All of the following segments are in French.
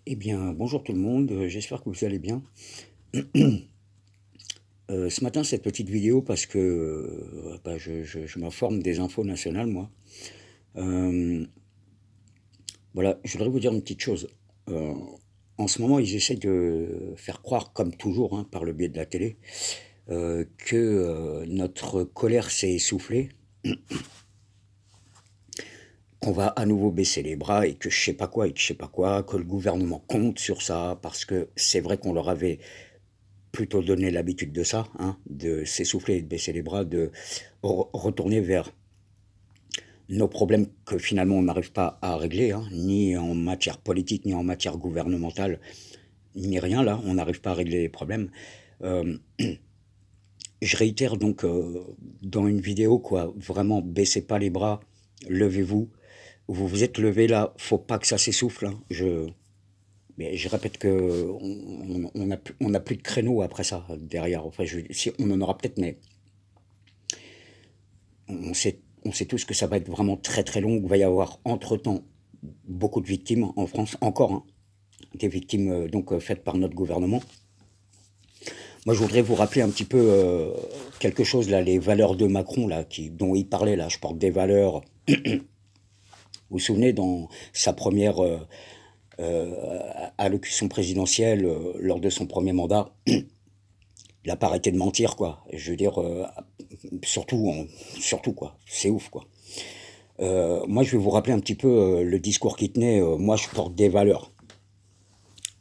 Eh bien, bonjour tout le monde, j'espère que vous allez bien. Ce matin, cette petite vidéo parce que bah, je m'informe des infos nationales, moi. Euh, voilà, je voudrais vous dire une petite chose. Euh, En ce moment, ils essaient de faire croire, comme toujours, hein, par le biais de la télé, que notre colère s'est essoufflée, qu'on va à nouveau baisser les bras et que je sais pas quoi et que je sais pas quoi, que le gouvernement compte sur ça, parce que c'est vrai qu'on leur avait plutôt donné l'habitude de ça, hein, de s'essouffler et de baisser les bras, de retourner vers nos problèmes que finalement on n'arrive pas à régler, hein, ni en matière politique, ni en matière gouvernementale, ni rien là, on n'arrive pas à régler les problèmes. Euh, je réitère donc dans une vidéo, quoi, vraiment baissez pas les bras, levez-vous. Vous vous êtes levé là, faut pas que ça s'essouffle, hein. Mais je répète que on a plus de créneau après ça derrière. Enfin, si on en aura peut-être, mais on sait tous que ça va être vraiment très très long. Il va y avoir entre-temps beaucoup de victimes en France, encore, hein, des victimes faites par notre gouvernement. Moi, je voudrais vous rappeler un petit peu quelque chose, là, les valeurs de Macron, là, dont il parlait, là. Je porte des valeurs. Vous vous souvenez, dans sa première allocution présidentielle, lors de son premier mandat, il n'a pas arrêté de mentir, quoi. Je veux dire, surtout, surtout, quoi. C'est ouf, quoi. Moi, je vais vous rappeler un petit peu le discours qu'il tenait. Moi, je porte des valeurs.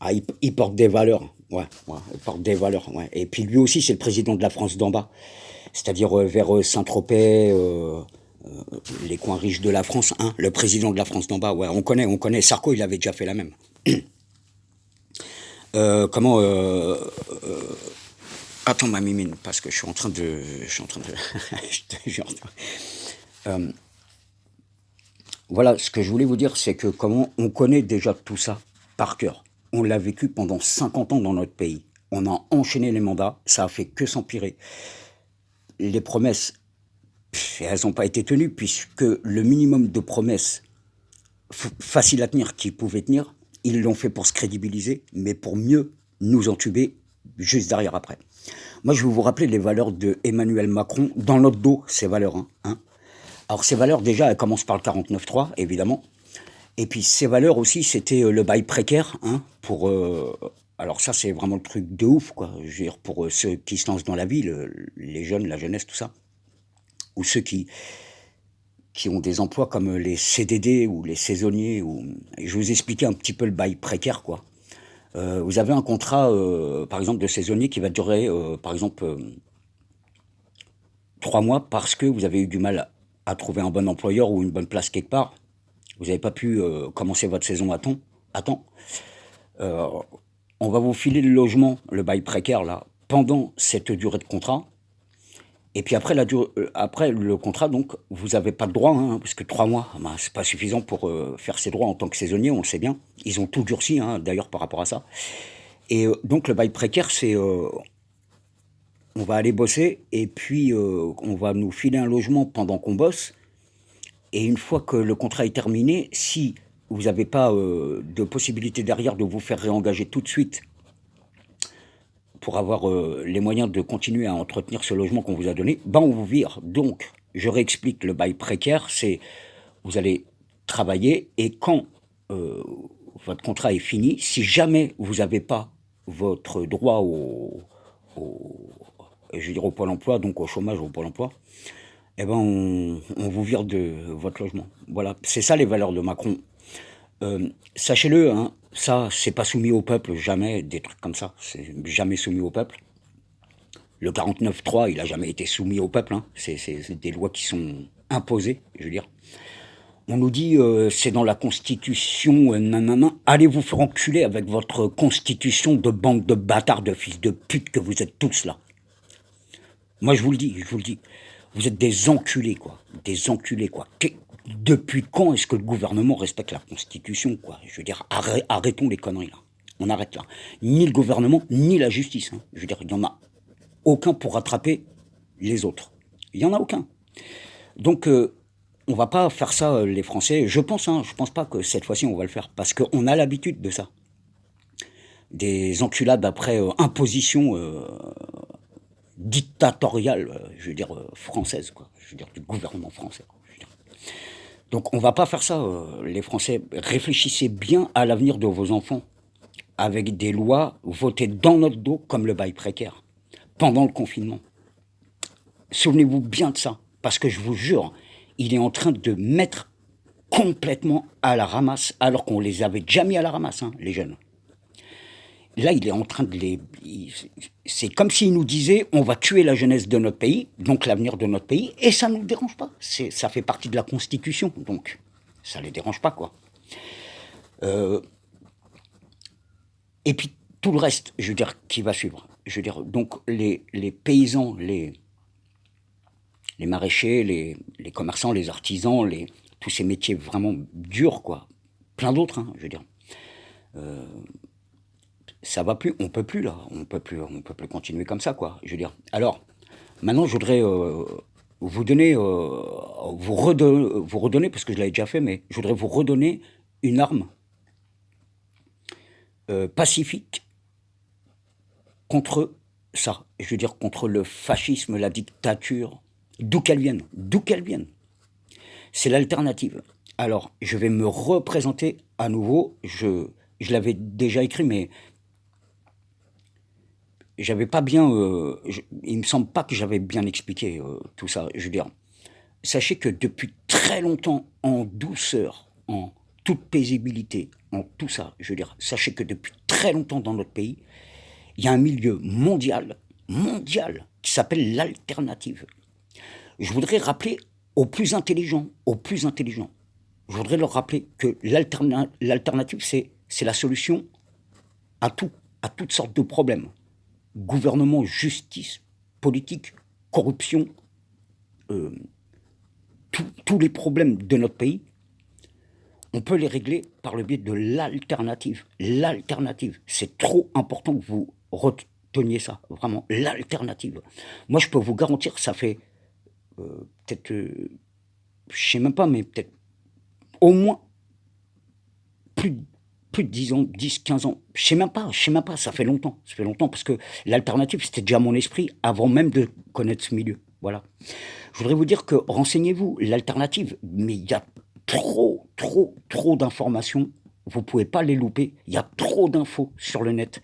Ah, il porte des valeurs. Ouais, ouais, il porte des valeurs. Ouais. Et puis lui aussi, c'est le président de la France d'en bas. C'est-à-dire vers Saint-Tropez, les coins riches de la France. Hein, le président de la France d'en bas. Ouais, on connaît, on connaît. Sarko, il avait déjà fait la même. Comment Attends ma mimine, parce que je suis en train de... Je suis en train de... je te jure. Voilà, ce que je voulais vous dire, c'est que comment on connaît déjà tout ça par cœur. On l'a vécu pendant 50 ans dans notre pays. On a enchaîné les mandats, ça a fait que s'empirer. Les promesses, elles n'ont pas été tenues, puisque le minimum de promesses faciles à tenir qu'ils pouvaient tenir, ils l'ont fait pour se crédibiliser, mais pour mieux nous entuber juste derrière après. Moi, je vais vous rappeler les valeurs de Emmanuel Macron dans notre dos, ces valeurs. Hein. Alors, ces valeurs, déjà, elles commencent par le 49.3, évidemment. Et puis ces valeurs aussi, c'était le bail précaire, hein, pour... alors ça, c'est vraiment le truc de ouf, quoi. Je veux dire, pour ceux qui se lancent dans la vie, les jeunes, la jeunesse, tout ça. Ou ceux qui ont des emplois comme les CDD ou les saisonniers. Et je vais vous expliquer un petit peu le bail précaire, quoi. Vous avez un contrat, par exemple, de saisonnier qui va durer, par exemple, 3 mois parce que vous avez eu du mal à trouver un bon employeur ou une bonne place quelque part. Vous n'avez pas pu commencer votre saison à temps. À temps. Euh, on va vous filer le logement, le bail précaire, là, pendant cette durée de contrat. Et puis après, après le contrat, donc, vous n'avez pas de droit, hein, parce que 3 mois, ben, c'est pas suffisant pour faire ses droits en tant que saisonnier, on le sait bien. Ils ont tout durci, hein, d'ailleurs, par rapport à ça. Et donc, le bail précaire, c'est on va aller bosser, et puis on va nous filer un logement pendant qu'on bosse. Et une fois que le contrat est terminé, si vous n'avez pas de possibilité derrière de vous faire réengager tout de suite pour avoir les moyens de continuer à entretenir ce logement qu'on vous a donné, ben on vous vire. Donc, je réexplique le bail précaire, c'est vous allez travailler et quand euh, votre contrat est fini, si jamais vous n'avez pas votre droit au, je veux dire au Pôle emploi, donc au chômage au Pôle emploi, eh ben on vous vire de votre logement. Voilà, c'est ça les valeurs de Macron. Sachez-le, hein, ça, c'est pas soumis au peuple, jamais, des trucs comme ça, c'est jamais soumis au peuple. Le 49.3, il a jamais été soumis au peuple, hein. C'est des lois qui sont imposées, je veux dire. On nous dit, c'est dans la Constitution, nanana, allez vous faire enculer avec votre Constitution de bande de bâtards, de fils de pute que vous êtes tous là. Moi, je vous le dis, je vous le dis. Vous êtes des enculés, quoi. Des enculés, quoi. Depuis quand est-ce que le gouvernement respecte la Constitution, quoi? Je veux dire, arrêtons les conneries, là. On arrête là. Ni le gouvernement, ni la justice, hein. Je veux dire, il n'y en a aucun pour rattraper les autres. Il n'y en a aucun. Donc, on va pas faire ça, les Français. Je pense, hein, je pense pas que cette fois-ci, on va le faire. Parce qu'on a l'habitude de ça. des enculades après imposition dictatoriale, je veux dire française, quoi. Je veux dire du gouvernement français, quoi. Je veux dire. Donc on va pas faire ça, les Français. Réfléchissez bien à l'avenir de vos enfants avec des lois votées dans notre dos comme le bail précaire pendant le confinement. Souvenez-vous bien de ça, parce que je vous jure, il est en train de mettre complètement à la ramasse, alors qu'on les avait déjà mis à la ramasse, hein, les jeunes. Là, il est en train de les... C'est comme s'il nous disait, on va tuer la jeunesse de notre pays, donc l'avenir de notre pays, et ça ne nous dérange pas. Ça fait partie de la Constitution, donc ça ne les dérange pas, quoi. Et puis tout le reste, je veux dire, qui va suivre. Je veux dire, donc les paysans, les maraîchers, les commerçants, les artisans, tous ces métiers vraiment durs, quoi. Plein d'autres, hein, je veux dire. Ça va plus, on peut plus là, on peut plus continuer comme ça, quoi. Je veux dire. Alors, maintenant, je voudrais vous donner, vous redonner, parce que je l'avais déjà fait, mais je voudrais vous redonner une arme pacifique contre ça. Je veux dire, contre le fascisme, la dictature, d'où qu'elle vienne. C'est l'alternative. Alors, je vais me représenter à nouveau. Je l'avais déjà écrit, mais j'avais pas bien. Il me semble pas que j'avais bien expliqué tout ça. Je veux dire, sachez que depuis très longtemps, en douceur, en toute paisibilité, en tout ça, je veux dire, sachez que depuis très longtemps dans notre pays, il y a un milieu mondial, qui s'appelle l'alternative. Je voudrais rappeler aux plus intelligents, je voudrais leur rappeler que l'alternative, c'est la solution à tout, à toutes sortes de problèmes. Gouvernement, justice, politique, corruption, tous les problèmes de notre pays, on peut les régler par le biais de l'alternative. L'alternative, c'est trop important que vous reteniez ça, vraiment, l'alternative. Moi, je peux vous garantir, ça fait peut-être, je sais même pas, mais peut-être au moins plus de 10 ans, 10, 15 ans, je sais même pas, ça fait longtemps, parce que l'alternative, c'était déjà mon esprit avant même de connaître ce milieu, voilà. Je voudrais vous dire que, renseignez-vous, l'alternative, mais il y a trop d'informations, vous pouvez pas les louper, il y a trop d'infos sur le net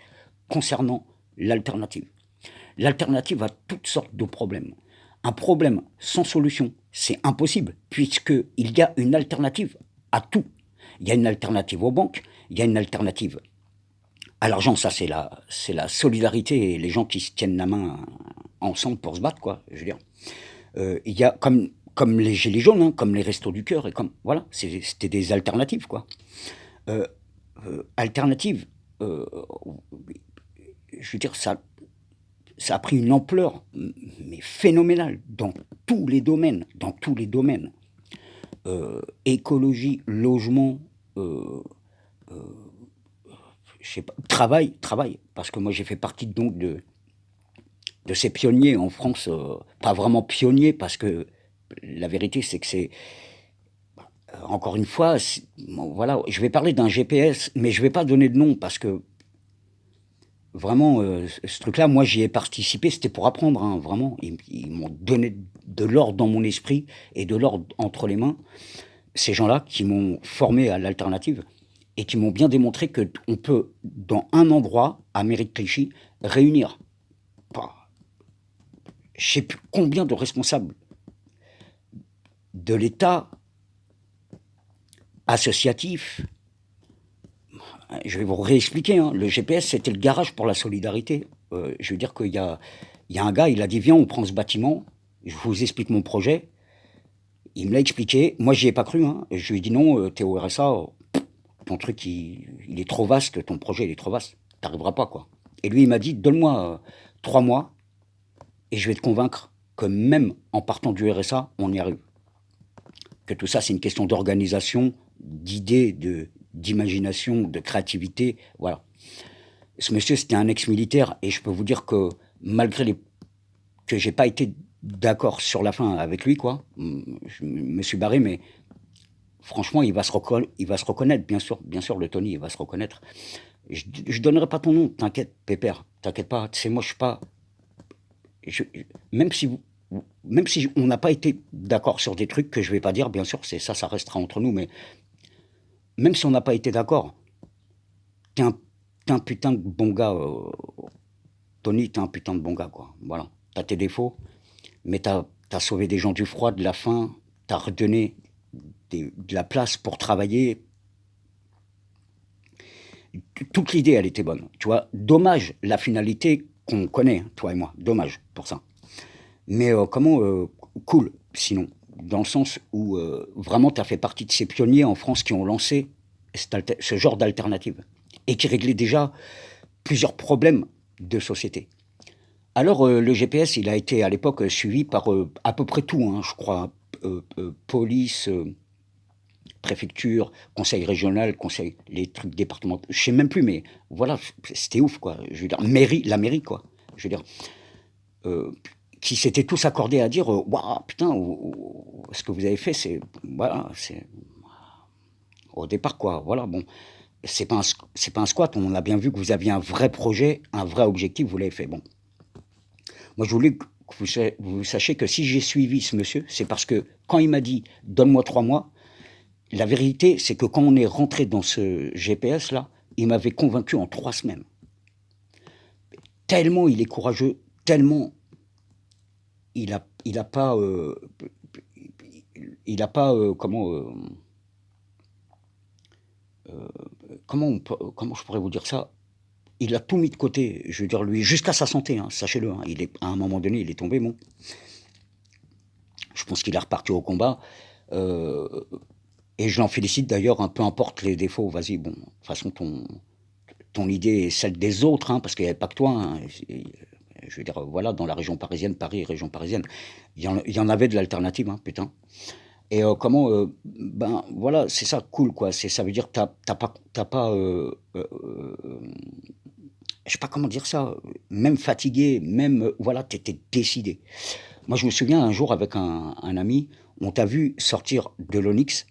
concernant l'alternative. L'alternative a toutes sortes de problèmes. Un problème sans solution, c'est impossible, puisqu'il y a une alternative à tout. Il y a une alternative aux banques, il y a une alternative à l'argent, ça c'est la solidarité et les gens qui se tiennent la main ensemble pour se battre, quoi, je veux dire. Il y a comme les gilets jaunes, hein, comme les restos du cœur, et comme, voilà, c'était des alternatives, quoi. Alternatives, je veux dire, ça a pris une ampleur, mais phénoménale, dans tous les domaines. Écologie, logement, je sais pas, travail, parce que moi j'ai fait partie donc de ces pionniers en France, pas vraiment pionniers, parce que la vérité c'est que c'est, encore une fois, bon, voilà, je vais parler d'un GPS, mais je vais pas donner de nom, parce que vraiment, ce truc-là, moi j'y ai participé, c'était pour apprendre, hein, vraiment, ils m'ont donné de l'ordre dans mon esprit, et de l'ordre entre les mains, ces gens-là qui m'ont formé à l'alternative, et qui m'ont bien démontré qu'on peut, dans un endroit, à Mairie-de-Clichy, réunir, je ne sais plus combien de responsables de l'État, associatifs. Je vais vous réexpliquer, hein. Le GPS, c'était le garage pour la solidarité. Je veux dire qu'il y a un gars, il a dit, viens, on prend ce bâtiment, je vous explique mon projet. Il me l'a expliqué, moi j'y ai pas cru, hein. Je lui ai dit, non, t'es au RSA, ton truc, il est trop vaste, ton projet, il est trop vaste, t'arriveras pas, quoi. Et lui, il m'a dit, donne-moi 3 mois, et je vais te convaincre que même en partant du RSA, on y arrive. Que tout ça, c'est une question d'organisation, d'idées, d'imagination, de créativité, voilà. Ce monsieur, c'était un ex-militaire, et je peux vous dire que malgré que j'ai pas été d'accord sur la fin avec lui, quoi, je me suis barré, mais franchement, il va se reconnaître, bien sûr, le Tony, il va se reconnaître. Je donnerai pas ton nom, t'inquiète, pépère, t'inquiète pas. Tu sais, moi, je suis pas. je- même si même si on n'a pas été d'accord sur des trucs que je vais pas dire, bien sûr, c'est ça, ça restera entre nous, mais même si on n'a pas été d'accord, t'es un, t'es un putain de bon gars, Tony, t'es un putain de bon gars, quoi. Voilà. T'as tes défauts, mais t'as sauvé des gens du froid, de la faim, t'as redonné de la place pour travailler. Toute l'idée, elle était bonne. Tu vois, dommage la finalité qu'on connaît, hein, toi et moi. Dommage pour ça. Mais cool, sinon. Dans le sens où vraiment, tu as fait partie de ces pionniers en France qui ont lancé ce genre d'alternative et qui réglaient déjà plusieurs problèmes de société. Alors, le GPS, il a été à l'époque suivi par à peu près tout, hein, je crois. Police, préfecture, conseil régional, conseil, les trucs départementaux, je sais même plus, mais voilà, c'était ouf, quoi. Je veux dire, la mairie, quoi. Je veux dire, euh, qui s'étaient tous accordés à dire, waouh, putain, ce que vous avez fait, c'est, voilà, c'est au départ, quoi. Voilà, bon, c'est pas un squat. On a bien vu que vous aviez un vrai projet, un vrai objectif, vous l'avez fait. Bon, moi, je voulais que vous sachiez que si j'ai suivi ce monsieur, c'est parce que quand il m'a dit, donne-moi 3 mois. La vérité, c'est que quand on est rentré dans ce GPS-là, il m'avait convaincu en 3 semaines. Tellement il est courageux, tellement il a pas, il a pas, comment je pourrais vous dire ça. Il a tout mis de côté, je veux dire lui, jusqu'à sa santé, hein, sachez-le. Hein, à un moment donné, il est tombé, bon. Je pense qu'il est reparti au combat. Euh, et je l'en félicite d'ailleurs, peu importe les défauts, vas-y, bon, de toute façon, ton idée est celle des autres, hein, parce qu'il n'y avait pas que toi. Hein, je veux dire, voilà, dans la région parisienne, Paris, région parisienne, il y en avait de l'alternative, hein, putain. Et ben voilà, c'est ça, cool, quoi. Ça veut dire que t'as pas je sais pas comment dire ça, même fatigué, même, voilà, t'étais décidé. Moi, je me souviens un jour avec un ami, on t'a vu sortir de l'Onyx,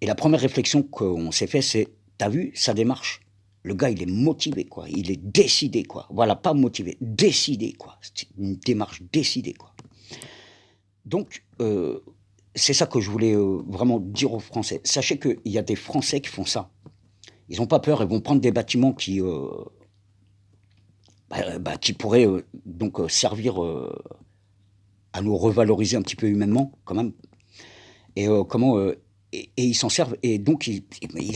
et la première réflexion qu'on s'est fait, c'est, t'as vu sa démarche? Le gars, il est motivé, quoi. Il est décidé, quoi. Voilà, pas motivé, décidé, quoi. C'est une démarche décidée, quoi. Donc, c'est ça que je voulais vraiment dire aux Français. Sachez qu'il y a des Français qui font ça. Ils n'ont pas peur, ils vont prendre des bâtiments qui pourraient donc servir à nous revaloriser un petit peu humainement, quand même. Et et ils s'en servent. Et donc, ils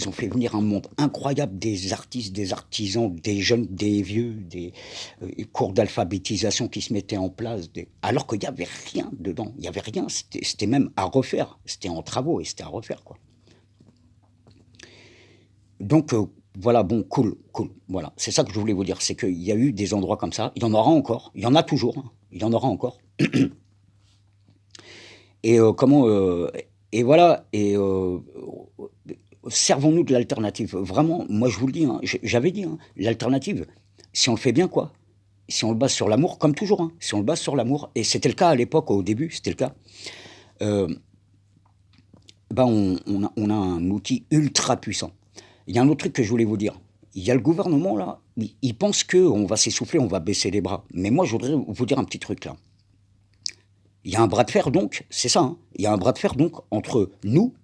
ont fait venir un monde incroyable, des artistes, des artisans, des jeunes, des vieux, des cours d'alphabétisation qui se mettaient en place. Alors qu'il n'y avait rien dedans. Il n'y avait rien. C'était même à refaire. C'était en travaux et c'était à refaire, quoi. Donc, voilà, bon, cool, cool. Voilà, c'est ça que je voulais vous dire. C'est qu'il y a eu des endroits comme ça. Il y en aura encore. Il y en a toujours. Hein. Il y en aura encore. Et et voilà, servons-nous de l'alternative. Vraiment, moi je vous le dis, hein, j'avais dit, hein, l'alternative, si on le fait bien, quoi, si on le base sur l'amour, comme toujours, hein, si on le base sur l'amour, et c'était le cas à l'époque, au début, c'était le cas, euh, ben on a un outil ultra puissant. Il y a un autre truc que je voulais vous dire. Il y a le gouvernement, là, il pense qu'on va s'essouffler, on va baisser les bras. Mais moi, je voudrais vous dire un petit truc, là. Il y a un bras de fer, donc, c'est ça, hein, il y a un bras de fer, donc, entre nous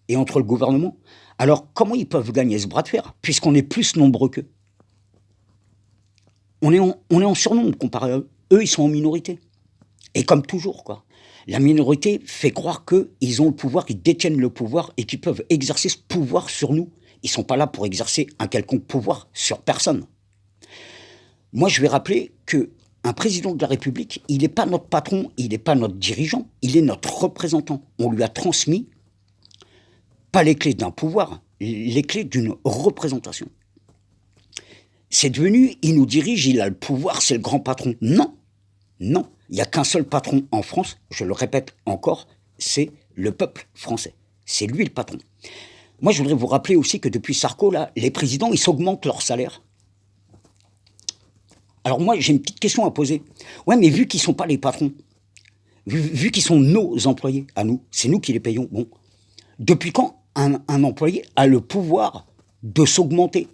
et entre le gouvernement. Alors, comment ils peuvent gagner ce bras de fer, puisqu'on est plus nombreux qu'eux? On est en surnombre comparé à eux. Eux, ils sont en minorité. Et comme toujours, quoi. La minorité fait croire qu'ils ont le pouvoir, qu'ils détiennent le pouvoir et qu'ils peuvent exercer ce pouvoir sur nous. Ils ne sont pas là pour exercer un quelconque pouvoir sur personne. Moi, je vais rappeler que un président de la République, il n'est pas notre patron, il n'est pas notre dirigeant, il est notre représentant. On lui a transmis, pas les clés d'un pouvoir, les clés d'une représentation. C'est devenu, il nous dirige, il a le pouvoir, c'est le grand patron. Non, non, il n'y a qu'un seul patron en France, je le répète encore, c'est le peuple français. C'est lui le patron. Moi, je voudrais vous rappeler aussi que depuis Sarko, là, les présidents, ils s'augmentent leur salaire. Alors moi, j'ai une petite question à poser. Ouais, mais vu qu'ils ne sont pas les patrons, vu qu'ils sont nos employés, à nous, c'est nous qui les payons, bon, depuis quand un employé a le pouvoir de s'augmenter?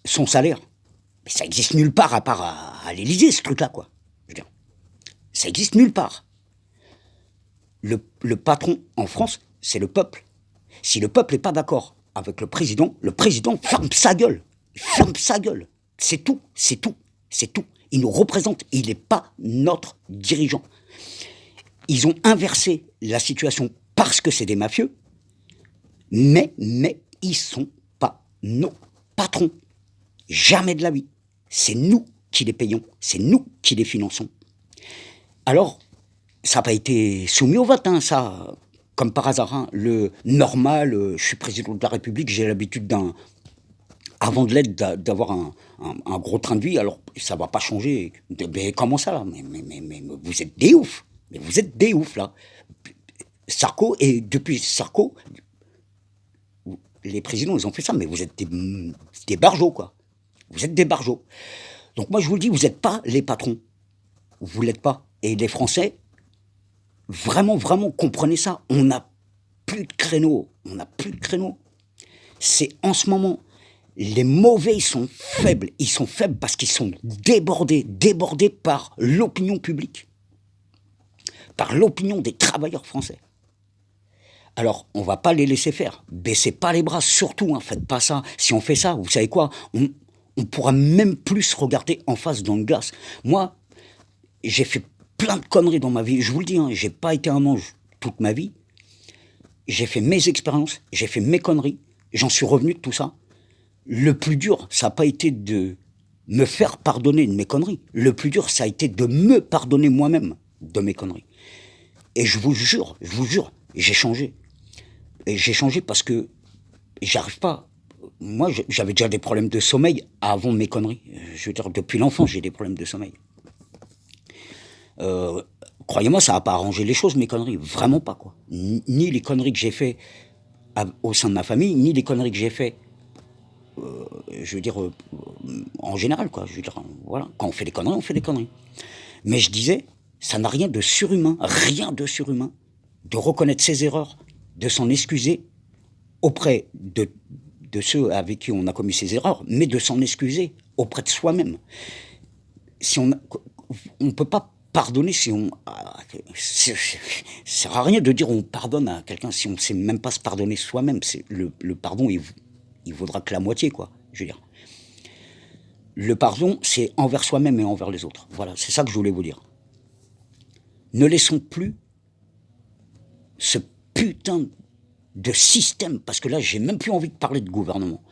son salaire. Mais ça existe nulle part à part à l'Élysée, ce truc-là, quoi. Je veux dire, ça existe nulle part. Le patron en France, c'est le peuple. Si le peuple n'est pas d'accord avec le président ferme sa gueule. Ferme sa gueule. C'est tout, c'est tout, c'est tout. Il nous représente, il n'est pas notre dirigeant. Ils ont inversé la situation parce que c'est des mafieux, mais ils sont pas nos patrons. Jamais de la vie. C'est nous qui les payons, c'est nous qui les finançons. Alors, ça n'a pas été soumis au vote, hein, ça, comme par hasard. Hein. Le normal, je suis président de la République, j'ai l'habitude avant de l'être, d'avoir un gros train de vie, alors ça ne va pas changer. Mais comment ça, là mais vous êtes des oufs. Mais vous êtes des oufs, là. Sarko, et depuis Sarko, les présidents, ils ont fait ça, mais vous êtes des barjots, quoi. Vous êtes des barjots. Donc moi, je vous le dis, vous n'êtes pas les patrons. Vous ne l'êtes pas. Et les Français, vraiment, vraiment, comprenez ça. On n'a plus de créneaux. On n'a plus de créneaux. C'est en ce moment, les mauvais, ils sont faibles. Ils sont faibles parce qu'ils sont débordés par l'opinion publique. Par l'opinion des travailleurs français. Alors, on ne va pas les laisser faire. Baissez pas les bras, surtout, hein, faites pas ça. Si on fait ça, vous savez quoi, on pourra même plus se regarder en face dans le glace. Moi, j'ai fait plein de conneries dans ma vie. Je vous le dis, hein, j'ai pas été un ange toute ma vie. J'ai fait mes expériences, j'ai fait mes conneries. J'en suis revenu de tout ça. Le plus dur, ça n'a pas été de me faire pardonner de mes conneries. Le plus dur, ça a été de me pardonner moi-même de mes conneries. Et je vous jure, j'ai changé. Et j'ai changé parce que j'arrive pas. Moi, j'avais déjà des problèmes de sommeil avant mes conneries. Je veux dire, depuis l'enfance, j'ai des problèmes de sommeil. Croyez-moi, ça n'a pas arrangé les choses, mes conneries. Vraiment pas, quoi. Ni les conneries que j'ai fait au sein de ma famille, ni les conneries que j'ai fait, je veux dire, en général, quoi. Je veux dire, voilà. Quand on fait des conneries, on fait des conneries. Mais je disais, ça n'a rien de surhumain, de reconnaître ses erreurs, de s'en excuser auprès de ceux avec qui on a commis ces erreurs, mais de s'en excuser auprès de soi-même. Si on ne peut pas pardonner si on... Ça sert à rien de dire on pardonne à quelqu'un si on ne sait même pas se pardonner soi-même. Le pardon, il vaudra que la moitié, quoi. Je veux dire. Le pardon, c'est envers soi-même et envers les autres. Voilà, c'est ça que je voulais vous dire. Ne laissons plus ce putain de système, parce que là, j'ai même plus envie de parler de gouvernement.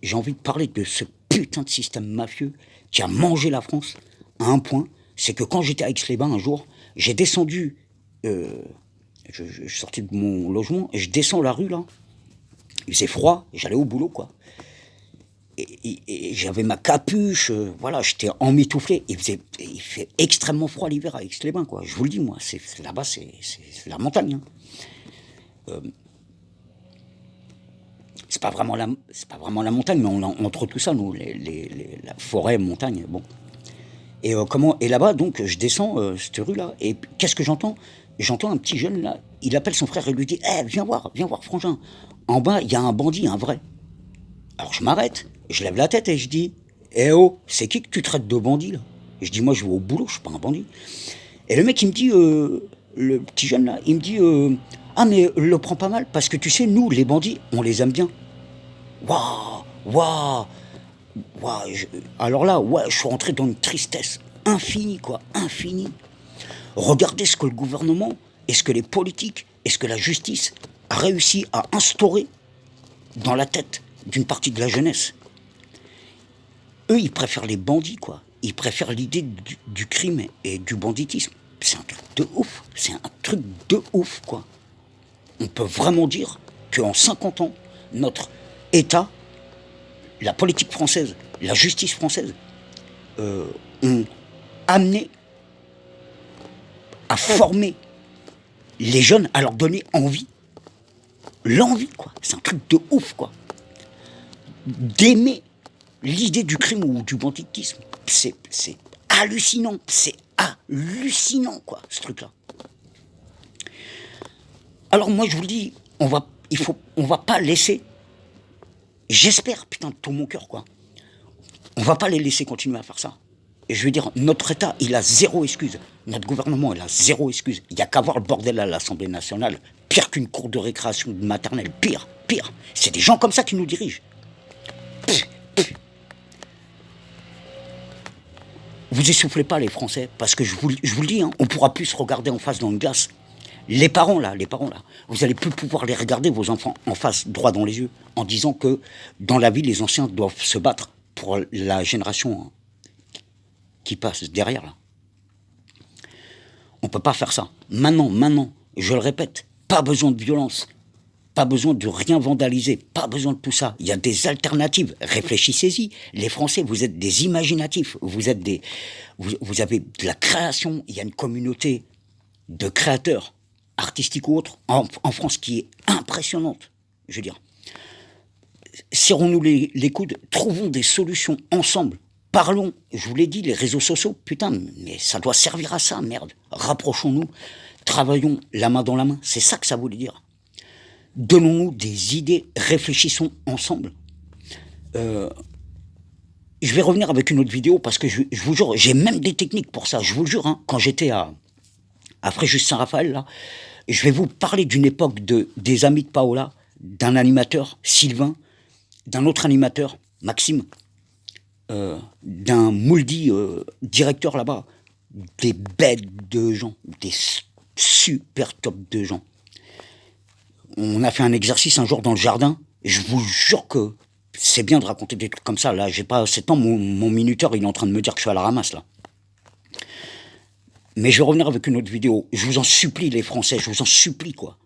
J'ai envie de parler de ce putain de système mafieux qui a mangé la France à un point, c'est que quand j'étais à Aix-les-Bains un jour, j'ai descendu, je sortais de mon logement, et je descends la rue, là, il faisait froid, et j'allais au boulot, quoi. Et j'avais ma capuche, voilà, j'étais emmitouflé. Il fait extrêmement froid l'hiver à Aix-les-Bains, quoi. Je vous le dis, moi, là-bas, c'est la montagne. Hein. C'est pas vraiment la montagne, mais entre tout ça, nous, la forêt, montagne, bon. Et là-bas, donc, je descends cette rue-là, et qu'est-ce que j'entends? J'entends un petit jeune, là, il appelle son frère et lui dit « Eh, viens voir, frangin. En bas, il y a un bandit, un vrai. » Alors je m'arrête, je lève la tête et je dis « Eh oh, c'est qui que tu traites de bandit, là ?» Et je dis « Moi, je vais au boulot, je suis pas un bandit. » Et le mec, il me dit, le petit jeune, là, il me dit « Ah, mais le prends pas mal, parce que tu sais, nous, les bandits, on les aime bien. » Waouh. Alors là, je suis rentré dans une tristesse infinie, quoi, infinie. Regardez ce que le gouvernement, et ce que les politiques, et ce que la justice a réussi à instaurer dans la tête d'une partie de la jeunesse. Eux, ils préfèrent les bandits, quoi. Ils préfèrent l'idée du crime et du banditisme. C'est un truc de ouf, quoi. On peut vraiment dire qu'en 50 ans, notre État, la politique française, la justice française, ont amené à former les jeunes, à leur donner envie. L'envie, quoi. C'est un truc de ouf, quoi. D'aimer l'idée du crime ou du banditisme. C'est hallucinant. C'est hallucinant, quoi, ce truc-là. Alors moi, je vous le dis, on va pas laisser... J'espère, putain, de tout mon cœur, quoi, On va pas les laisser continuer à faire ça. Et je veux dire, notre État, il a zéro excuse. Notre gouvernement, il a zéro excuse. Il n'y a qu'à voir le bordel à l'Assemblée nationale. Pire qu'une cour de récréation maternelle. Pire, pire. C'est des gens comme ça qui nous dirigent. Vous essoufflez pas les Français, parce que je vous le dis, hein, on pourra plus se regarder en face dans une glace. Les parents là, vous allez plus pouvoir les regarder, vos enfants, en face, droit dans les yeux, en disant que dans la vie, les anciens doivent se battre pour la génération, hein, qui passe derrière là. On peut pas faire ça. Maintenant, je le répète, pas besoin de violence, pas besoin de rien vandaliser, pas besoin de tout ça. Il y a des alternatives. Réfléchissez-y. Les Français, vous êtes des imaginatifs. Vous avez de la création. Il y a une communauté de créateurs, artistiques ou autres, en France qui est impressionnante. Je veux dire, serrons-nous les coudes, trouvons des solutions ensemble. Parlons, je vous l'ai dit, les réseaux sociaux, putain, mais ça doit servir à ça, merde. Rapprochons-nous, travaillons la main dans la main. C'est ça que ça voulait dire. Donnons-nous des idées, réfléchissons ensemble. Je vais revenir avec une autre vidéo parce que je vous jure, j'ai même des techniques pour ça, je vous le jure. Hein, quand j'étais à Fréjus-Saint-Raphaël, là, je vais vous parler d'une époque des amis de Paola, d'un animateur, Sylvain, d'un autre animateur, Maxime, d'un Mouldi, directeur là-bas, des bêtes de gens, des super top de gens. On a fait un exercice un jour dans le jardin, et je vous jure que c'est bien de raconter des trucs comme ça. Là, j'ai pas 7 ans, mon minuteur, il est en train de me dire que je suis à la ramasse, là. Mais je vais revenir avec une autre vidéo. Je vous en supplie, les Français, je vous en supplie, quoi.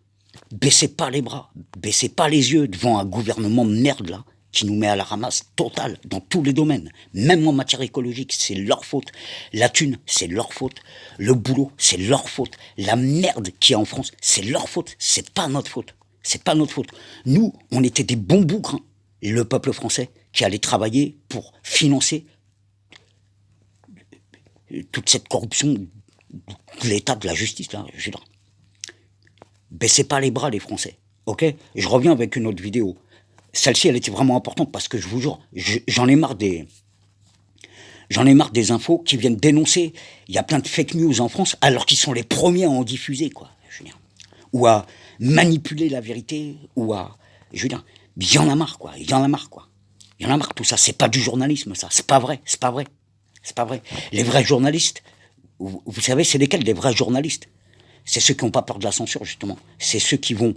Baissez pas les bras, baissez pas les yeux devant un gouvernement de merde, là, qui nous met à la ramasse totale dans tous les domaines. Même en matière écologique, c'est leur faute. La thune, c'est leur faute. Le boulot, c'est leur faute. La merde qu'il y a en France, c'est leur faute. C'est pas notre faute. C'est pas notre faute. Nous, on était des bons bougres, hein, le peuple français, qui allait travailler pour financer toute cette corruption de l'État, de la justice, là, je veux dire. Baissez pas les bras, les Français, ok? Et je reviens avec une autre vidéo. Celle-ci, elle était vraiment importante parce que je vous jure, j'en ai marre des infos qui viennent dénoncer. Il y a plein de fake news en France, alors qu'ils sont les premiers à en diffuser, quoi. Je veux dire. Ou à manipuler la vérité, ou à... Je veux dire, il y en a marre, quoi. Il y en a marre, quoi. Il y en a marre, tout ça. C'est pas du journalisme, ça. C'est pas vrai, c'est pas vrai. C'est pas vrai. Les vrais journalistes, vous savez, c'est lesquels les vrais journalistes? C'est ceux qui n'ont pas peur de la censure, justement. C'est ceux qui vont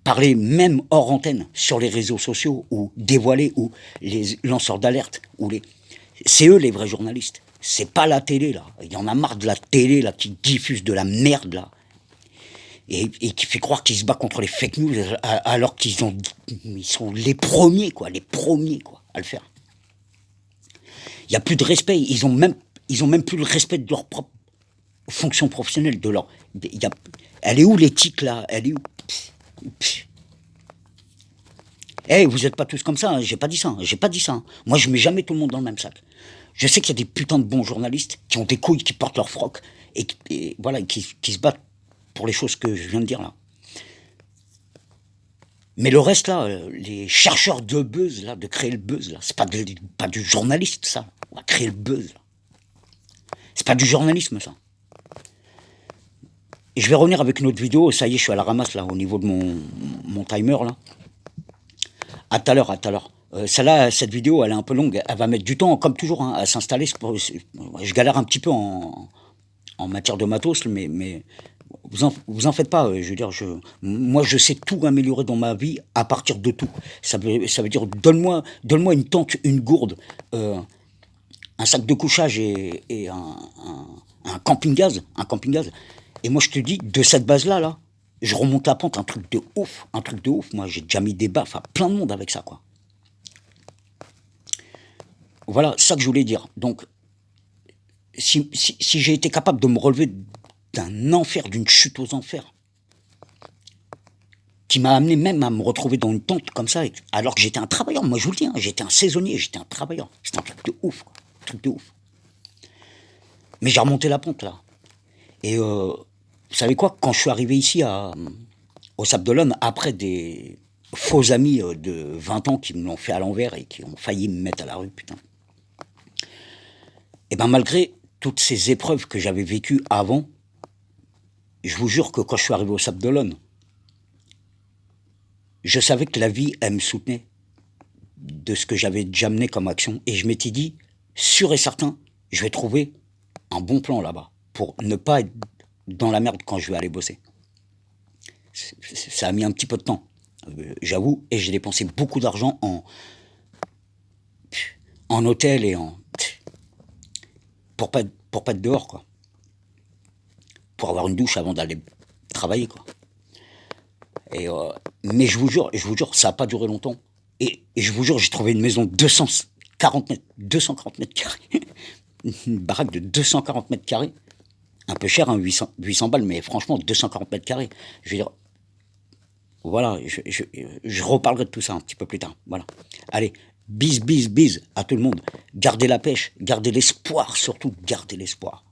parler même hors antenne sur les réseaux sociaux ou dévoiler, ou les lanceurs d'alerte, ou les... C'est eux les vrais journalistes. C'est pas la télé, là. Il y en a marre de la télé, là, qui diffuse de la merde, là. Et qui fait croire qu'ils se battent contre les fake news alors ils sont les premiers, quoi, à le faire. Il n'y a plus de respect. Ils ont même plus le respect de leur propre fonction professionnelle, de leur... Elle est où l'éthique, là? Elle est où? Eh, vous n'êtes pas tous comme ça, hein. J'ai pas dit ça, hein. Moi, je mets jamais tout le monde dans le même sac. Je sais qu'il y a des putains de bons journalistes qui ont des couilles, qui portent leur froc, et voilà, qui se battent pour les choses que je viens de dire, là. Mais le reste, là, les chercheurs de buzz, là, de créer le buzz, là, c'est pas du journaliste, ça. On va créer le buzz, là. C'est pas du journalisme, ça. Et je vais revenir avec une autre vidéo. Ça y est, je suis à la ramasse, là, au niveau de mon timer, là. À tout à l'heure. Celle-là, cette vidéo, elle est un peu longue. Elle va mettre du temps, comme toujours, hein, à s'installer. Je galère un petit peu en matière de matos, mais vous en faites pas. Je veux dire, moi, je sais tout améliorer dans ma vie à partir de tout. Ça veut dire, donne-moi une tente, une gourde, un sac de couchage et un camping-gaz. Et moi, je te dis, de cette base-là, là, je remonte la pente, un truc de ouf. Moi, j'ai déjà mis des baffes à plein de monde avec ça, quoi. Voilà, ça que je voulais dire. Donc, si j'ai été capable de me relever d'un enfer, d'une chute aux enfers, qui m'a amené même à me retrouver dans une tente comme ça, alors que j'étais un travailleur, moi je vous le dis, hein, j'étais un saisonnier, j'étais un travailleur. C'était un truc de ouf, quoi. Un truc de ouf. Mais j'ai remonté la pente, là. Et vous savez quoi, quand je suis arrivé ici au Sable d'Olonne, après des faux amis de 20 ans qui me l'ont fait à l'envers et qui ont failli me mettre à la rue, putain. Et ben malgré toutes ces épreuves que j'avais vécues avant, je vous jure que quand je suis arrivé au Sable d'Olonne, je savais que la vie, elle me soutenait de ce que j'avais déjà mené comme action. Et je m'étais dit, sûr et certain, je vais trouver un bon plan là-bas pour ne pas être dans la merde quand je vais aller bosser. Ça a mis un petit peu de temps, j'avoue, et j'ai dépensé beaucoup d'argent en hôtel et pour pas être dehors, quoi. Pour avoir une douche avant d'aller travailler, quoi. Et mais je vous jure, ça n'a pas duré longtemps. Et je vous jure, j'ai trouvé une maison de 240 mètres carrés. Une baraque de 240 mètres carrés. Un peu cher, hein, 800 balles, mais franchement, 240 mètres carrés. Je veux dire, voilà, je reparlerai de tout ça un petit peu plus tard. Voilà. Allez, bise à tout le monde. Gardez la pêche, gardez l'espoir, surtout, gardez l'espoir.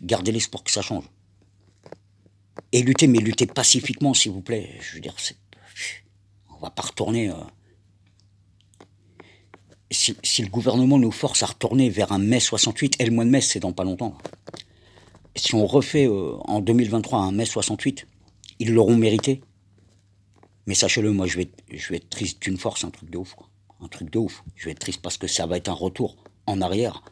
Gardez l'espoir que ça change. Et luttez, mais luttez pacifiquement, s'il vous plaît. Je veux dire, on va pas retourner. Si le gouvernement nous force à retourner vers un mai 68, et le mois de mai, c'est dans pas longtemps. Si on refait en 2023 un mai 68, ils l'auront mérité. Mais sachez-le, moi, je vais être triste d'une force, un truc de ouf, quoi. Un truc de ouf. Je vais être triste parce que ça va être un retour en arrière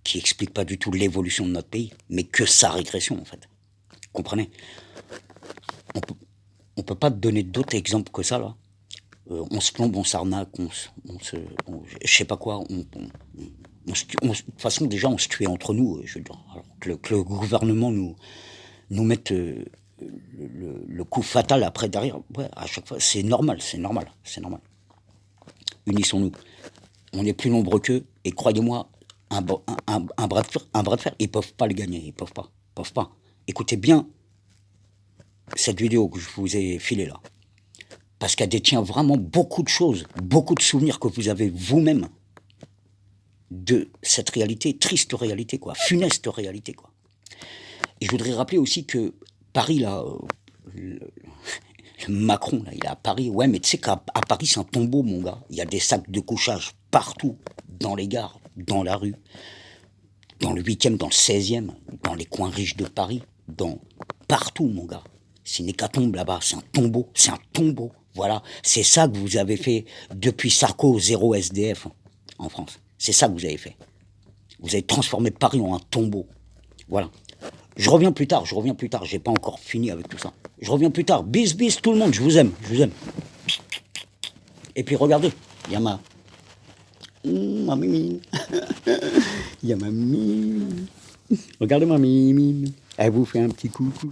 qui explique pas du tout l'évolution de notre pays, mais que sa régression, en fait. Comprenez? On peut pas donner d'autres exemples que ça, là. On se plombe, on s'arnaque, je sais pas quoi. De toute façon, déjà, on se tuait entre nous. Je veux dire, alors que le gouvernement nous mette le coup fatal après derrière. Ouais, à chaque fois, c'est normal. Unissons-nous. On est plus nombreux qu'eux, et croyez-moi, un bras de fer, ils peuvent pas le gagner. Ils peuvent pas. Écoutez bien cette vidéo que je vous ai filée là. Parce qu'elle détient vraiment beaucoup de choses, beaucoup de souvenirs que vous avez vous-même de cette réalité, triste réalité, quoi, funeste réalité, quoi. Et je voudrais rappeler aussi que Paris, là, le Macron, là, il est à Paris. Ouais, mais tu sais qu'à Paris, c'est un tombeau, mon gars. Il y a des sacs de couchage partout, dans les gares, dans la rue, dans le 8e, dans le 16e, dans les coins riches de Paris, partout, mon gars. C'est une hécatombe là-bas, c'est un tombeau. Voilà, c'est ça que vous avez fait depuis Sarko, 0 SDF en France. C'est ça que vous avez fait. Vous avez transformé Paris en un tombeau. Voilà. Je reviens plus tard, j'ai pas encore fini avec tout ça. Je reviens plus tard. Bis tout le monde, je vous aime. Et puis regardez, il y a ma mimine. Il y a ma mimine. Regardez ma mimine. Elle vous fait un petit coucou.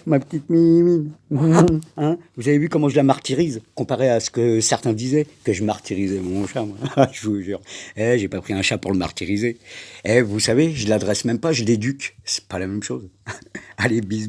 Ma petite mimine. Hein, vous avez vu comment je la martyrise, comparé à ce que certains disaient, que je martyrisais mon chat, moi. Je vous jure. J'ai pas pris un chat pour le martyriser. Vous savez, je l'adresse même pas, je l'éduque. C'est pas la même chose. Allez, bis.